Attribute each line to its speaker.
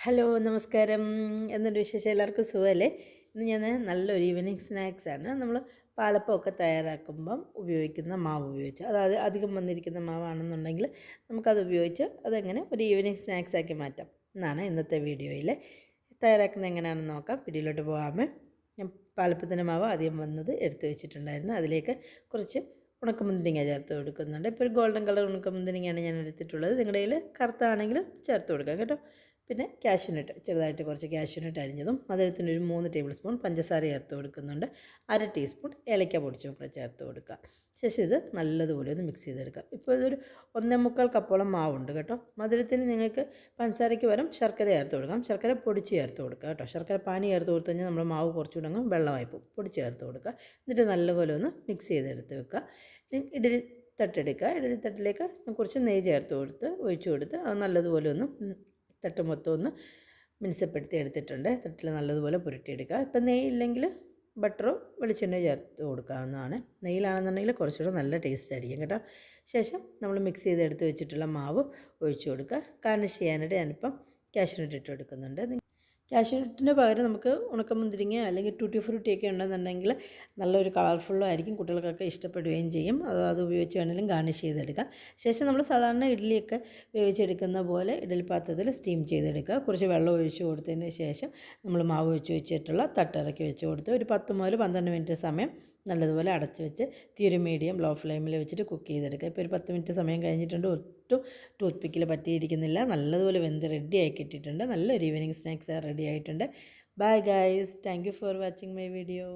Speaker 1: Hello നമസ്കാരം. എന്തുണ്ട് വിശേഷം? എല്ലാവർക്കും സുഖമല്ലേ? ഇന്ന് ഞാൻ നല്ലൊരു ഈവനിങ് സ്നാക്സാണ് നമ്മൾ പാലപ്പമൊക്കെ തയ്യാറാക്കുമ്പം ഉപയോഗിക്കുന്ന മാവ് ഉപയോഗിച്ച്, അതായത് അധികം വന്നിരിക്കുന്ന മാവാണെന്നുണ്ടെങ്കിൽ നമുക്കത് ഉപയോഗിച്ച് അതെങ്ങനെ ഒരു ഈവനിങ് സ്നാക്സാക്കി മാറ്റാം എന്നാണ് ഇന്നത്തെ വീഡിയോയിൽ. തയ്യാറാക്കുന്നത് എങ്ങനെയാണെന്ന് നോക്കാം. വീഡിയോയിലോട്ട് പോകാമേ. ഞാൻ പാലപ്പത്തിൻ്റെ മാവ് ആദ്യം വന്നത് എടുത്ത് വെച്ചിട്ടുണ്ടായിരുന്നു. അതിലേക്ക് കുറച്ച് ഉണക്കമുന്തിരിങ്ങ ചേർത്ത് കൊടുക്കുന്നുണ്ട്. ഇപ്പോൾ ഒരു ഗോൾഡൻ കളർ ഉണക്കമുന്തിരിങ്ങയാണ് ഞാൻ എടുത്തിട്ടുള്ളത്. നിങ്ങളുടെ കയ്യിൽ കറുത്താണെങ്കിലും ചേർത്ത് കൊടുക്കാം കേട്ടോ. പിന്നെ കാഷ്യൂനട്ട് ചെറുതായിട്ട് കുറച്ച് കാഷ്യൂനട്ട് അരിഞ്ഞതും മധുരത്തിന് ഒരു 3 ടേബിൾ സ്പൂൺ പഞ്ചസാര ചേർത്ത് കൊടുക്കുന്നുണ്ട്. 1/2 ടീസ്പൂൺ ഏലക്ക പൊടിച്ചും കൂടെ ചേർത്ത് കൊടുക്കുക. ശേഷം ഇത് നല്ലതുപോലെ ഒന്ന് മിക്സ് ചെയ്തെടുക്കുക. ഇപ്പോൾ ഇതൊരു 1/4 കപ്പോളം മാവുണ്ട് കേട്ടോ. മധുരത്തിന് നിങ്ങൾക്ക് പഞ്ചസാരയ്ക്ക് പകരം ശർക്കര ചേർത്ത് കൊടുക്കാം. ശർക്കര പൊടിച്ച് ചേർത്ത് കൊടുക്കുക കേട്ടോ. ശർക്കര പാനി ചേർത്ത് കൊടുത്തു കഴിഞ്ഞാൽ നമ്മുടെ മാവ് കുറച്ചുകൂടെ അങ്ങ് വെള്ളമായി പോകും. പൊടിച്ച് ചേർത്ത് കൊടുക്കുക. എന്നിട്ട് നല്ലപോലെ ഒന്ന് മിക്സ് ചെയ്തെടുത്ത് വെക്കുക. ഇഡലി തട്ടെടുക്കുക. ഇഡലി തട്ടിലേക്ക് കുറച്ച് നെയ്യ് ചേർത്ത് കൊടുത്ത് ഒഴിച്ചു കൊടുത്ത് അത് നല്ലതുപോലെ ഒന്ന് തട്ട് മൊത്തം ഒന്ന് മിനുസപ്പെടുത്തി എടുത്തിട്ടുണ്ട്. തട്ടിൽ നല്ലതുപോലെ പുരട്ടിയെടുക്കുക. ഇപ്പം നെയ്യ് ഇല്ലെങ്കിൽ ബട്ടറോ വെളിച്ചെണ്ണയോ ചേർത്ത് കൊടുക്കാവുന്നതാണ്. നെയ്യിലാണെന്നുണ്ടെങ്കിൽ കുറച്ചുകൂടെ നല്ല ടേസ്റ്റ് ആയിരിക്കും കേട്ടോ. ശേഷം നമ്മൾ മിക്സ് ചെയ്തെടുത്ത് വെച്ചിട്ടുള്ള മാവ് ഒഴിച്ചു കൊടുക്കുക. ഗാർണിഷ് ചെയ്യാനായിട്ട് ഞാനിപ്പം കാഷ്യൂനട്ട് ഇട്ട് കൊടുക്കുന്നുണ്ട്. കാഷ്യൂനട്ടിന് പകരം നമുക്ക് ഉണക്കമുന്തിരിങ്ങ അല്ലെങ്കിൽ ടൂട്ടി ഫ്രൂട്ടിയൊക്കെ ഉണ്ടെന്നുണ്ടെങ്കിൽ നല്ലൊരു കളർഫുള്ളും ആയിരിക്കും, കുട്ടികൾക്കൊക്കെ ഇഷ്ടപ്പെടുകയും ചെയ്യും. അത് ഉപയോഗിച്ച് വേണമെങ്കിലും ഗാർണിഷ് ചെയ്തെടുക്കുക. ശേഷം നമ്മൾ സാധാരണ ഇഡ്ഡലിയൊക്കെ വേവിച്ചെടുക്കുന്ന പോലെ ഇഡ്ഡലി പാത്രത്തിൽ സ്റ്റീം ചെയ്തെടുക്കുക. കുറച്ച് വെള്ളം ഒഴിച്ച് കൊടുത്തതിന് ശേഷം നമ്മൾ മാവ് ഒഴിച്ച് വെച്ചിട്ടുള്ള തട്ടിറക്കി വെച്ച് കൊടുത്ത് ഒരു 10 മുതൽ 12 മിനിറ്റ് സമയം നല്ലതുപോലെ അടച്ച് വെച്ച് തീ ഒരു മീഡിയം ലോ ഫ്ലെയിമിൽ വെച്ചിട്ട് കുക്ക് ചെയ്തെടുക്കുക. ഇപ്പോൾ ഒരു 10 മിനിറ്റ് സമയം കഴിഞ്ഞിട്ടുണ്ട്. ഒട്ടും ടൂത്ത് പിക്കിൽ പറ്റിയിരിക്കുന്നില്ല. നല്ലതുപോലെ വെന്ത് റെഡിയായി കിട്ടിയിട്ടുണ്ട്. നല്ലൊരു ഈവനിങ് സ്നാക്സ് റെഡി ആയിട്ടുണ്ട്. Bye guys, thank you for watching my video.